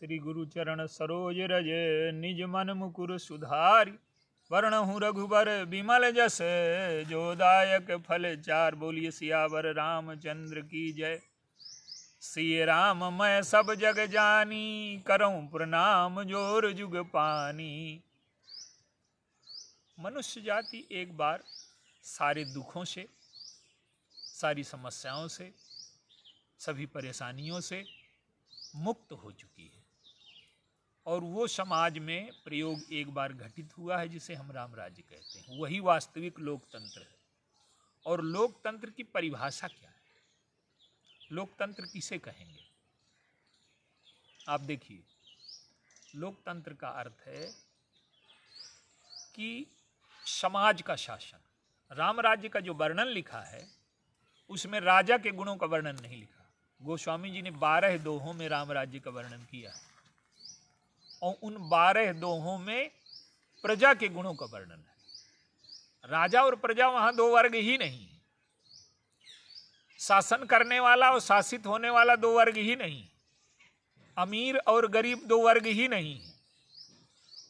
श्री गुरु चरण सरोज रज निज मन मुकुर सुधारी। वर्णहु रघुबर बिमल जस जो दायक फल चार। बोलिए सियावर रामचंद्र की जय। सिय राम मैं सब जग जानी, करऊं प्रणाम जोर जुग पानी। मनुष्य जाति एक बार सारे दुखों से, सारी समस्याओं से, सभी परेशानियों से मुक्त हो चुकी है और वो समाज में प्रयोग एक बार घटित हुआ है जिसे हम राम राज्य कहते हैं। वही वास्तविक लोकतंत्र है। और लोकतंत्र की परिभाषा क्या है? लोकतंत्र किसे कहेंगे? आप देखिए, लोकतंत्र का अर्थ है कि समाज का शासन। राम राज्य का जो वर्णन लिखा है उसमें राजा के गुणों का वर्णन नहीं लिखा। गोस्वामी जी ने 12 दोहों में राम राज्य का वर्णन किया है और उन 12 दोहों में प्रजा के गुणों का वर्णन है। राजा और प्रजा वहां दो वर्ग ही नहीं है। शासन करने वाला और शासित होने वाला दो वर्ग ही नहीं। अमीर और गरीब दो वर्ग ही नहीं है।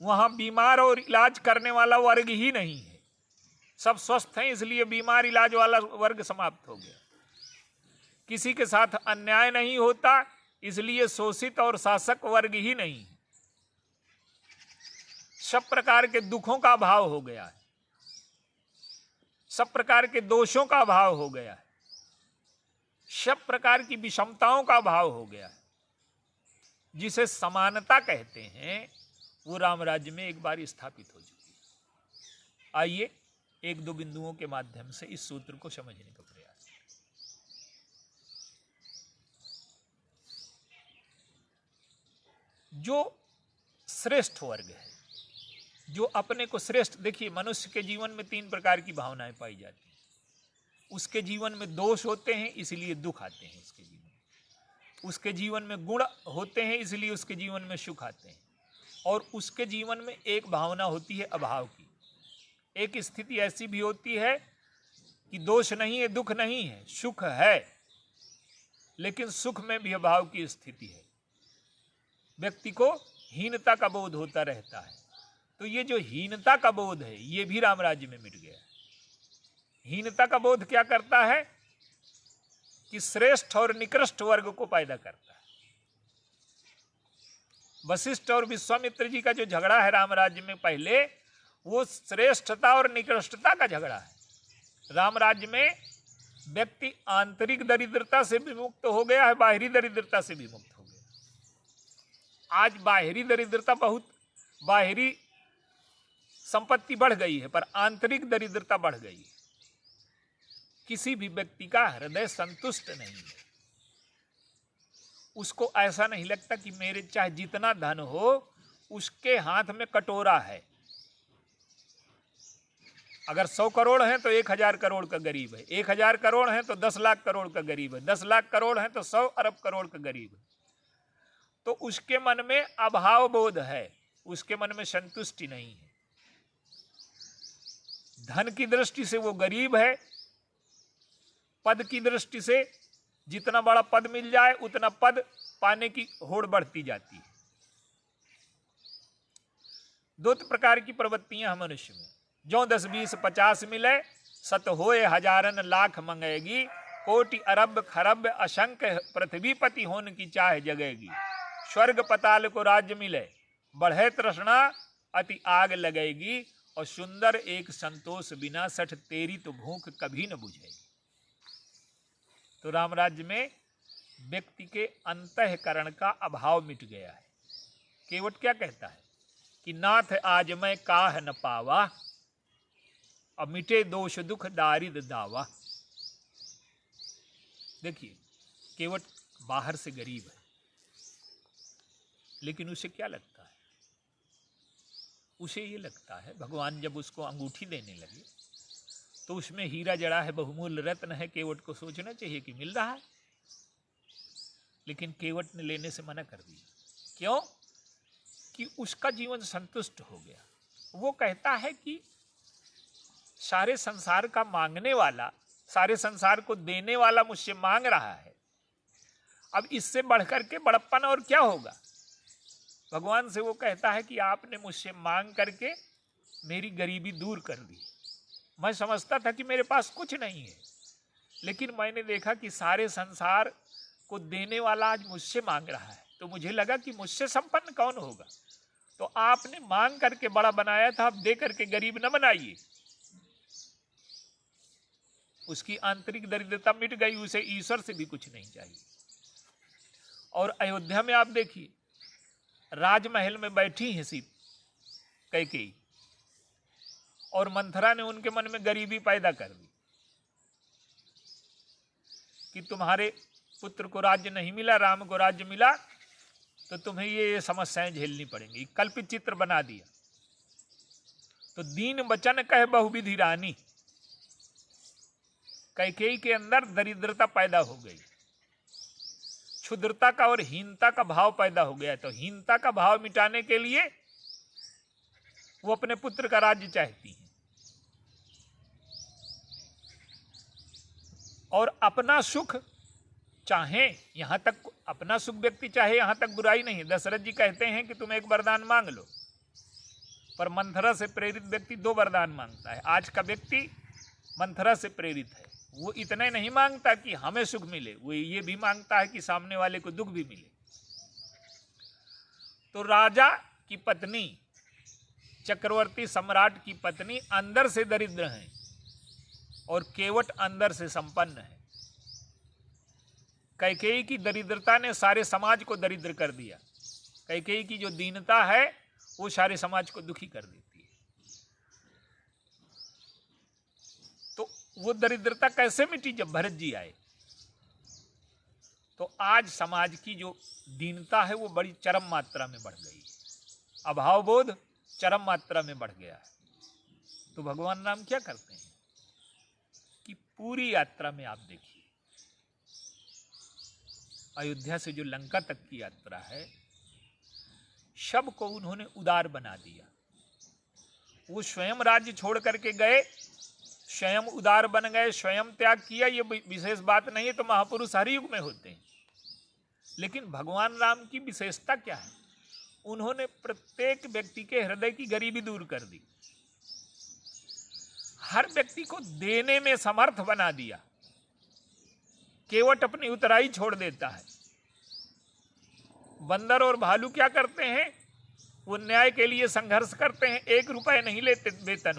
वहां बीमार और इलाज करने वाला वर्ग ही नहीं है। सब स्वस्थ हैं, इसलिए बीमार इलाज वाला वर्ग समाप्त हो गया। किसी के साथ अन्याय नहीं होता, इसलिए शोषित और शासक वर्ग ही नहीं है। सब प्रकार के दुखों का अभाव हो गया है। सब प्रकार के दोषों का अभाव हो गया है। सब प्रकार की विषमताओं का अभाव हो गया है। जिसे समानता कहते हैं वो राम राज्य में एक बार स्थापित हो चुकी है। आइए एक दो बिंदुओं के माध्यम से इस सूत्र को समझने का प्रयास करें। जो श्रेष्ठ वर्ग है, जो अपने को श्रेष्ठ, देखिए मनुष्य के जीवन में 3 प्रकार की भावनाएं पाई जाती हैं। उसके जीवन में दोष होते हैं, इसलिए दुख आते हैं उसके जीवन में। उसके जीवन में गुण होते हैं, इसलिए उसके जीवन में सुख आते हैं। और उसके जीवन में एक भावना होती है अभाव की। एक स्थिति ऐसी भी होती है कि दोष नहीं है, दुख नहीं है, सुख है, लेकिन सुख में भी अभाव की स्थिति है। व्यक्ति को हीनता का बोध होता रहता है। तो ये जो हीनता का बोध है ये भी राम राज्य में मिट गया। हीनता का बोध क्या करता है कि श्रेष्ठ और निकृष्ट वर्ग को पैदा करता है। वशिष्ठ और विश्वामित्र जी का जो झगड़ा है राम राज्य में पहले, वो श्रेष्ठता और निकृष्टता का झगड़ा है। राम राज्य में व्यक्ति आंतरिक दरिद्रता से भी मुक्त हो गया है, बाहरी दरिद्रता से भी मुक्त हो गया। आज बाहरी दरिद्रता बहुत, बाहरी संपत्ति बढ़ गई है पर आंतरिक दरिद्रता बढ़ गई है। किसी भी व्यक्ति का हृदय संतुष्ट नहीं है। उसको ऐसा नहीं लगता कि मेरे चाहे जितना धन हो उसके हाथ में कटोरा है। अगर 100 करोड़ है तो 1000 करोड़ का गरीब है, 1000 करोड़ है तो 10 लाख करोड़ का गरीब है, 10 लाख करोड़ है तो 100 अरब करोड़ का गरीब है। तो उसके मन में अभाव बोध है, उसके मन में संतुष्टि नहीं है। धन की दृष्टि से वो गरीब है, पद की दृष्टि से जितना बड़ा पद मिल जाए उतना पद पाने की होड़ बढ़ती जाती है। 2 प्रकार की प्रवृत्तियां हैं मनुष्य में। जो 10 20 50 मिले, सत होए हजारन लाख मंगेगी। कोटि अरब खरब असंख्य पृथ्वीपति होने की चाह जगेगी। स्वर्ग पताल को राज्य मिले, बढ़े तृष्णा अति आग लगेगी। और सुंदर एक संतोष बिना सठ, तेरी तो भूख कभी न बुझेगी। तो राम राज्य में व्यक्ति के अंतःकरण का अभाव मिट गया है। केवट क्या कहता है कि नाथ आज मैं काह न पावा, अब मिटे दोष दुख दारिद दावा। देखिए, केवट बाहर से गरीब है, लेकिन उसे क्या लगता है? उसे ये लगता है भगवान जब उसको अंगूठी देने लगे तो उसमें हीरा जड़ा है, बहुमूल्य रत्न है। केवट को सोचना चाहिए कि मिल रहा है, लेकिन केवट ने लेने से मना कर दिया। क्यों? कि उसका जीवन संतुष्ट हो गया। वो कहता है कि सारे संसार का मांगने वाला, सारे संसार को देने वाला मुझसे मांग रहा है, अब इससे बढ़कर के बड़प्पन और क्या होगा? भगवान से वो कहता है कि आपने मुझसे मांग करके मेरी गरीबी दूर कर दी। मैं समझता था कि मेरे पास कुछ नहीं है, लेकिन मैंने देखा कि सारे संसार को देने वाला आज मुझसे मांग रहा है, तो मुझे लगा कि मुझसे संपन्न कौन होगा। तो आपने मांग करके बड़ा बनाया था, आप दे करके गरीब न बनाइए। उसकी आंतरिक दरिद्रता मिट गई, उसे ईश्वर से भी कुछ नहीं चाहिए। और अयोध्या में आप देखिए, राजमहल में बैठी हैं कैकेयी, और मंथरा ने उनके मन में गरीबी पैदा कर दी कि तुम्हारे पुत्र को राज्य नहीं मिला, राम को राज्य मिला, तो तुम्हें ये समस्याएं झेलनी पड़ेंगी। कल्पित चित्र बना दिया। तो दीन वचन कह बहुविधि रानी, कैकेयी के अंदर दरिद्रता पैदा हो गई, क्षुद्रता का और हीनता का भाव पैदा हो गया। तो हीनता का भाव मिटाने के लिए वो अपने पुत्र का राज्य चाहती हैं, और अपना सुख चाहे, यहां तक अपना सुख व्यक्ति चाहे, यहां तक बुराई नहीं। दशरथ जी कहते हैं कि तुम एक वरदान मांग लो, पर मंथरा से प्रेरित व्यक्ति 2 वरदान मांगता है। आज का व्यक्ति मंथरा से प्रेरित है, वो इतने नहीं मांगता कि हमें सुख मिले, वो ये भी मांगता है कि सामने वाले को दुख भी मिले। तो राजा की पत्नी, चक्रवर्ती सम्राट की पत्नी अंदर से दरिद्र हैं और केवट अंदर से संपन्न है। कैकेयी की दरिद्रता ने सारे समाज को दरिद्र कर दिया। कैकेयी की जो दीनता है वो सारे समाज को दुखी कर देती है। तो वो दरिद्रता कैसे मिटी? जब भरत जी आए। तो आज समाज की जो दीनता है वो बड़ी चरम मात्रा में बढ़ गई, अभाव बोध चरम मात्रा में बढ़ गया है। तो भगवान राम क्या करते हैं कि पूरी यात्रा में आप देखिए, अयोध्या से जो लंका तक की यात्रा है, सबको उन्होंने उदार बना दिया। वो स्वयं राज्य छोड़ करके गए, स्वयं उदार बन गए, स्वयं त्याग किया। ये विशेष बात नहीं है, तो महापुरुष हर युग में होते हैं। लेकिन भगवान राम की विशेषता क्या है? उन्होंने प्रत्येक व्यक्ति के हृदय की गरीबी दूर कर दी, हर व्यक्ति को देने में समर्थ बना दिया। केवट अपनी उतराई छोड़ देता है। बंदर और भालू क्या करते हैं? वो न्याय के लिए संघर्ष करते हैं, 1 रुपए नहीं लेते वेतन।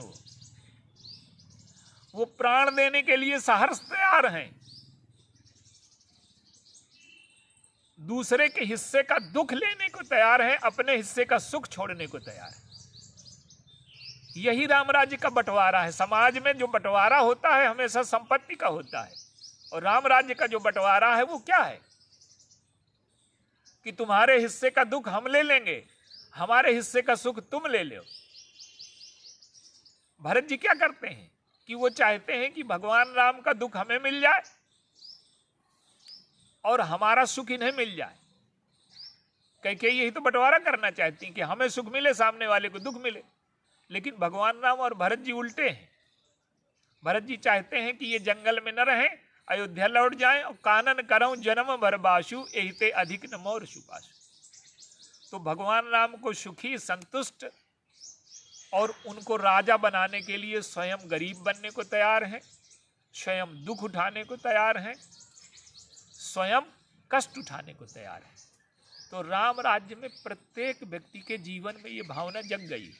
वो प्राण देने के लिए सहर्ष तैयार हैं, दूसरे के हिस्से का दुख लेने को तैयार है, अपने हिस्से का सुख छोड़ने को तैयार है। यही राम राज्य का बंटवारा है। समाज में जो बंटवारा होता है हमेशा संपत्ति का होता है, और राम राज्य का जो बंटवारा है वो क्या है कि तुम्हारे हिस्से का दुख हम ले लेंगे, हमारे हिस्से का सुख तुम ले लो। भरत जी क्या करते हैं कि वो चाहते हैं कि भगवान राम का दुख हमें मिल जाए और हमारा सुख इन्हें मिल जाए। कैकेयी यही तो बंटवारा करना चाहती हैं कि हमें सुख मिले, सामने वाले को दुख मिले। लेकिन भगवान राम और भरत जी उल्टे हैं। भरत जी चाहते हैं कि ये जंगल में न रहें, अयोध्या लौट जाएं और कानन करऊं जन्म भर बाशु, एहिते अधिक न मोर सुपाशु। तो भगवान राम को सुखी, संतुष्ट और उनको राजा बनाने के लिए स्वयं गरीब बनने को तैयार हैं, स्वयं दुख उठाने को तैयार हैं, स्वयं कष्ट उठाने को तैयार हैं। तो राम राज्य में प्रत्येक व्यक्ति के जीवन में ये भावना जग गई।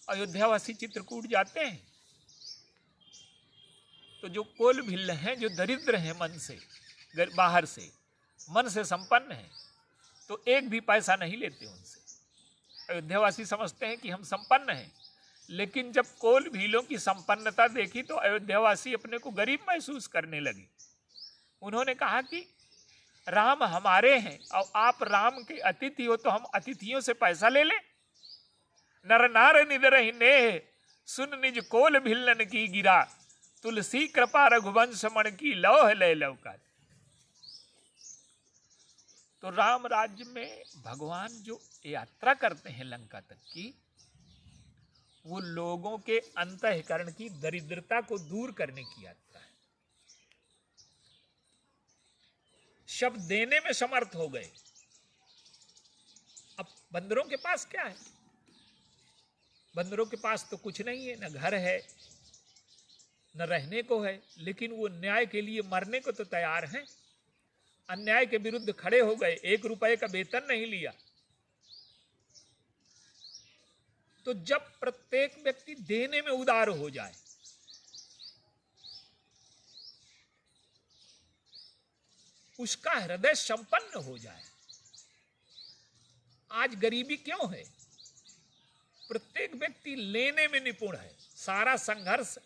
अयोध्यावासी चित्रकूट जाते हैं तो जो कोल भिल्ल हैं, जो दरिद्र हैं मन से, बाहर से मन से संपन्न हैं, तो एक भी पैसा नहीं लेते उनसे। अयोध्यावासी समझते हैं कि हम संपन्न हैं, लेकिन जब कोल भीलों की संपन्नता देखी तो अयोध्यावासी अपने को गरीब महसूस करने लगे। उन्होंने कहा कि राम हमारे हैं और आप राम के अतिथि हो, तो हम अतिथियों से पैसा ले लें? नर नार निदरहि नेह, सुन निज कोल भिल्लन की गिरा, तुलसी कृपा रघुवंश मण की लौह लय लौका। तो राम राज्य में भगवान जो यात्रा करते हैं लंका तक की, वो लोगों के अंतःकरण की दरिद्रता को दूर करने की यात्रा है। सब देने में समर्थ हो गए। अब बंदरों के पास क्या है? बंदरों के पास तो कुछ नहीं है, न घर है न रहने को है, लेकिन वो न्याय के लिए मरने को तो तैयार हैं। अन्याय के विरुद्ध खड़े हो गए, 1 रुपए का वेतन नहीं लिया। तो जब प्रत्येक व्यक्ति देने में उदार हो जाए, उसका हृदय संपन्न हो जाए। आज गरीबी क्यों है? प्रत्येक व्यक्ति लेने में निपुण है, सारा संघर्ष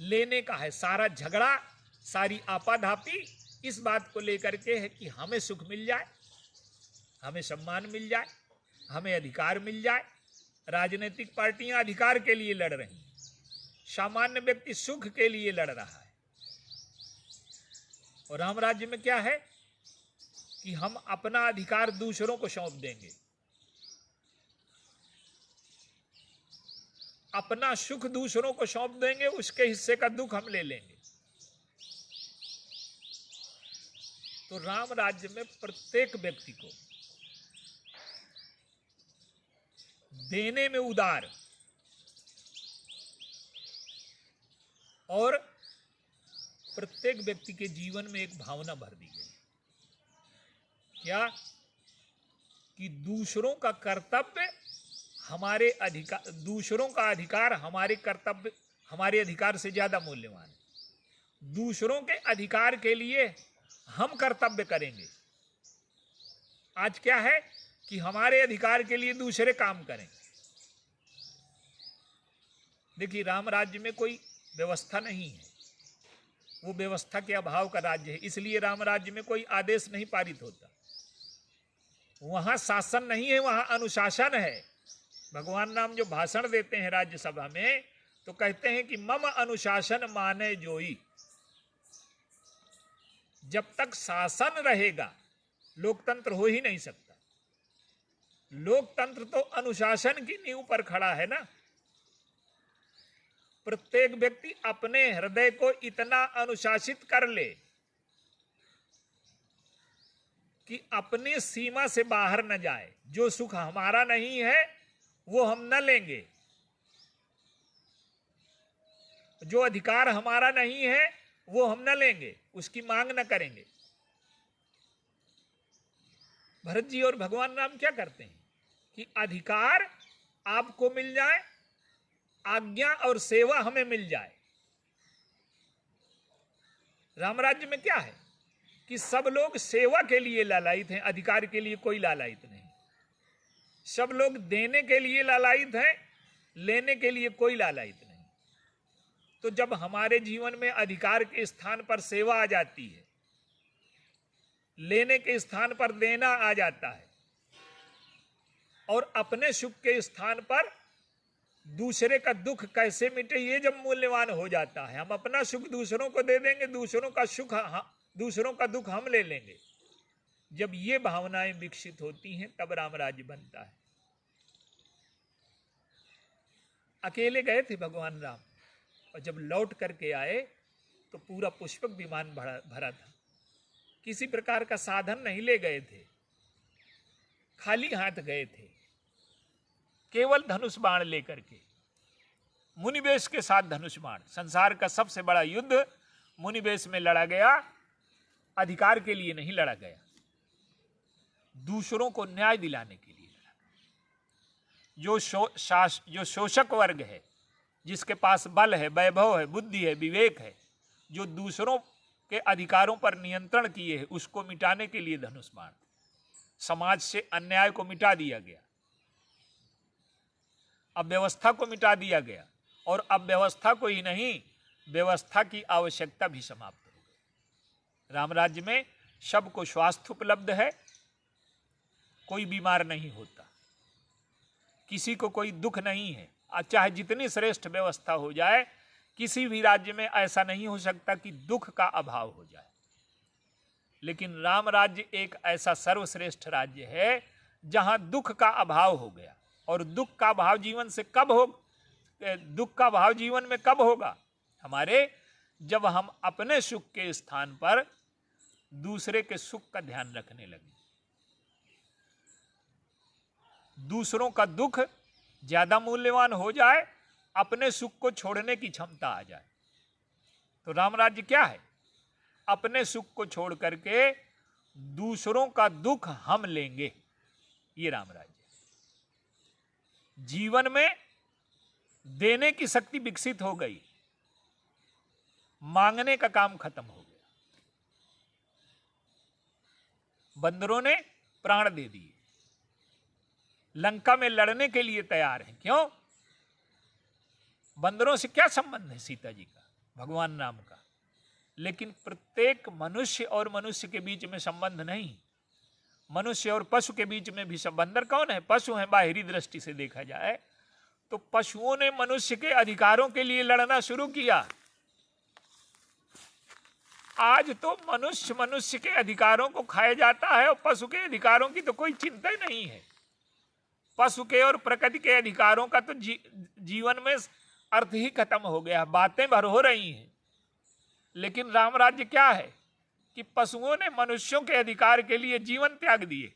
लेने का है, सारा झगड़ा, सारी आपाधापी इस बात को लेकर के है कि हमें सुख मिल जाए, हमें सम्मान मिल जाए, हमें अधिकार मिल जाए। राजनीतिक पार्टियां अधिकार के लिए लड़ रही हैं, सामान्य व्यक्ति सुख के लिए लड़ रहा है। और राम राज्य में क्या है कि हम अपना अधिकार दूसरों को सौंप देंगे, अपना सुख दूसरों को सौंप देंगे, उसके हिस्से का दुख हम ले लेंगे। तो राम राज्य में प्रत्येक व्यक्ति को देने में उदार और प्रत्येक व्यक्ति के जीवन में एक भावना भर दी गई। क्या? कि दूसरों का कर्तव्य हमारे अधिकार, दूसरों का अधिकार हमारे कर्तव्य, हमारे अधिकार से ज्यादा मूल्यवान है। दूसरों के अधिकार के लिए हम कर्तव्य करेंगे। आज क्या है कि हमारे अधिकार के लिए दूसरे काम करें। देखिए, राम राज्य में कोई व्यवस्था नहीं है, वो व्यवस्था के अभाव का राज्य है, इसलिए राम राज्य में कोई आदेश नहीं पारित होता। वहां शासन नहीं है, वहां अनुशासन है। भगवान राम जो भाषण देते हैं राज्यसभा में, तो कहते हैं कि मम अनुशासन माने जोई। जब तक शासन रहेगा लोकतंत्र हो ही नहीं सकता। लोकतंत्र तो अनुशासन की नींव पर खड़ा है ना। प्रत्येक व्यक्ति अपने हृदय को इतना अनुशासित कर ले कि अपनी सीमा से बाहर न जाए। जो सुख हमारा नहीं है वो हम न लेंगे, जो अधिकार हमारा नहीं है वो हम न लेंगे, उसकी मांग न करेंगे। भरत जी और भगवान राम क्या करते हैं कि अधिकार आपको मिल जाए, आज्ञा और सेवा हमें मिल जाए। राम राज्य में क्या है कि सब लोग सेवा के लिए लालायित हैं, अधिकार के लिए कोई लालायित नहीं। सब लोग देने के लिए लालायित हैं, लेने के लिए कोई लालायित नहीं। तो जब हमारे जीवन में अधिकार के स्थान पर सेवा आ जाती है, लेने के स्थान पर देना आ जाता है, और अपने सुख के स्थान पर दूसरे का दुख कैसे मिटे ये जब मूल्यवान हो जाता है, हम अपना सुख दूसरों को दे देंगे, दूसरों का सुख, दूसरों का दुख हम ले लेंगे। जब ये भावनाएं विकसित होती हैं तब राम राज्य बनता है। अकेले गए थे भगवान राम, और जब लौट करके आए तो पूरा पुष्पक विमान भरा था। किसी प्रकार का साधन नहीं ले गए थे, खाली हाथ गए थे, केवल धनुष बाण लेकर के। मुनिवेश के साथ धनुष बाण, संसार का सबसे बड़ा युद्ध मुनिवेश में लड़ा गया, अधिकार के लिए नहीं लड़ा गया, दूसरों को न्याय दिलाने के लिए लड़ा गया। जो शोषक वर्ग है, जिसके पास बल है, वैभव है, बुद्धि है, विवेक है, जो दूसरों के अधिकारों पर नियंत्रण किए है, उसको मिटाने के लिए धनुष बाण। समाज से अन्याय को मिटा दिया गया, अब व्यवस्था को मिटा दिया गया, और अब व्यवस्था को ही नहीं, व्यवस्था की आवश्यकता भी समाप्त हो गई। राम राज्य में सबको स्वास्थ्य उपलब्ध है, कोई बीमार नहीं होता, किसी को कोई दुख नहीं है। चाहे जितनी श्रेष्ठ व्यवस्था हो जाए, किसी भी राज्य में ऐसा नहीं हो सकता कि दुख का अभाव हो जाए। लेकिन राम राज्य एक ऐसा सर्वश्रेष्ठ राज्य है जहां दुख का अभाव हो गया। और दुख का भाव जीवन से कब हो, दुख का भाव जीवन में कब होगा? हमारे, जब हम अपने सुख के स्थान पर दूसरे के सुख का ध्यान रखने लगे, दूसरों का दुख ज्यादा मूल्यवान हो जाए, अपने सुख को छोड़ने की क्षमता आ जाए। तो राम राज्य क्या है? अपने सुख को छोड़ करके दूसरों का दुख हम लेंगे, ये राम राज्य। जीवन में देने की शक्ति विकसित हो गई, मांगने का काम खत्म हो गया। बंदरों ने प्राण दे दिए, लंका में लड़ने के लिए तैयार हैं। क्यों? बंदरों से क्या संबंध है सीता जी का, भगवान राम का? लेकिन प्रत्येक मनुष्य और मनुष्य के बीच में संबंध नहीं, मनुष्य और पशु के बीच में भी संबंध। बंदर कौन है? पशु है, बाहरी दृष्टि से देखा जाए तो पशुओं ने मनुष्य के अधिकारों के लिए लड़ना शुरू किया। आज तो मनुष्य के अधिकारों को खाया जाता है और पशु के अधिकारों की तो कोई चिंता ही नहीं है। पशु के और प्रकृति के अधिकारों का तो जीवन में अर्थ ही खत्म हो गया, बातें भर हो रही हैं। लेकिन राम राज्य क्या है कि पशुओं ने मनुष्यों के अधिकार के लिए जीवन त्याग दिए।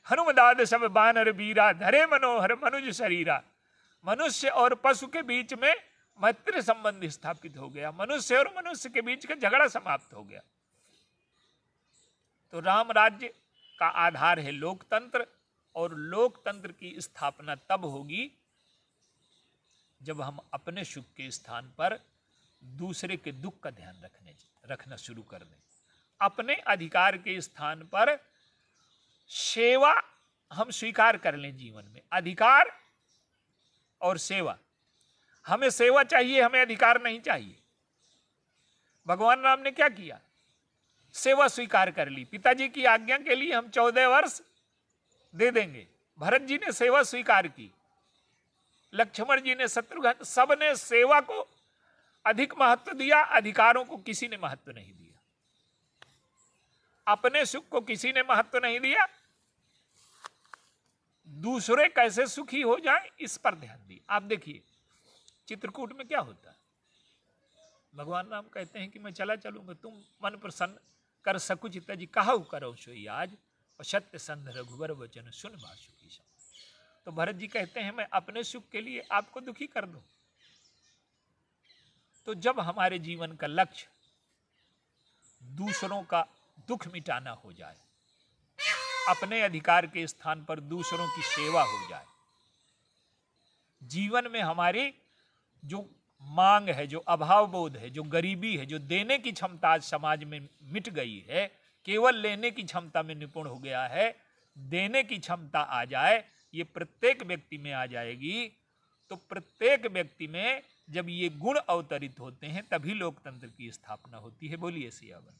हनुमदाद सब बानर बीरा, धरे मनोहर मनुज शरीरा। मनुष्य और पशु के बीच में मैत्री संबंध स्थापित हो गया, मनुष्य और मनुष्य के बीच का झगड़ा समाप्त हो गया। तो राम राज्य का आधार है लोकतंत्र, और लोकतंत्र की स्थापना तब होगी जब हम अपने सुख के स्थान पर दूसरे के दुख का ध्यान रखना शुरू कर दें। अपने अधिकार के स्थान पर सेवा हम स्वीकार कर लें जीवन में। अधिकार और सेवा, हमें सेवा चाहिए, हमें अधिकार नहीं चाहिए। भगवान राम ने क्या किया? सेवा स्वीकार कर ली। पिताजी की आज्ञा के लिए हम 14 वर्ष दे देंगे। भरत जी ने सेवा स्वीकार की, लक्ष्मण जी ने, शत्रुघ्न, सब ने सेवा को अधिक महत्व दिया, अधिकारों को किसी ने महत्व नहीं दिया। अपने सुख को किसी ने महत्व नहीं दिया। दूसरे कैसे सुखी हो जाए इस पर ध्यान दिया। आप देखिए चित्रकूट में क्या होता है। भगवान राम कहते हैं कि मैं चला चलूंगा, तुम मन प्रसन्न कर सकुच तज कहु करो सोई आज, और सत्य संध रघुवर वचन सुन वासुकी सम। तो भरत जी कहते हैं मैं अपने सुख के लिए आपको दुखी कर दूं। तो जब हमारे जीवन का लक्ष्य दूसरों का दुख मिटाना हो जाए, अपने अधिकार के स्थान पर दूसरों की सेवा हो जाए, जीवन में हमारी जो मांग है, जो अभाव बोध है, जो गरीबी है, जो देने की क्षमता आज समाज में मिट गई है, केवल लेने की क्षमता में निपुण हो गया है, देने की क्षमता आ जाए, ये प्रत्येक व्यक्ति में आ जाएगी। तो प्रत्येक व्यक्ति में जब ये गुण अवतरित होते हैं तभी लोकतंत्र की स्थापना होती है। बोलिए सियावर।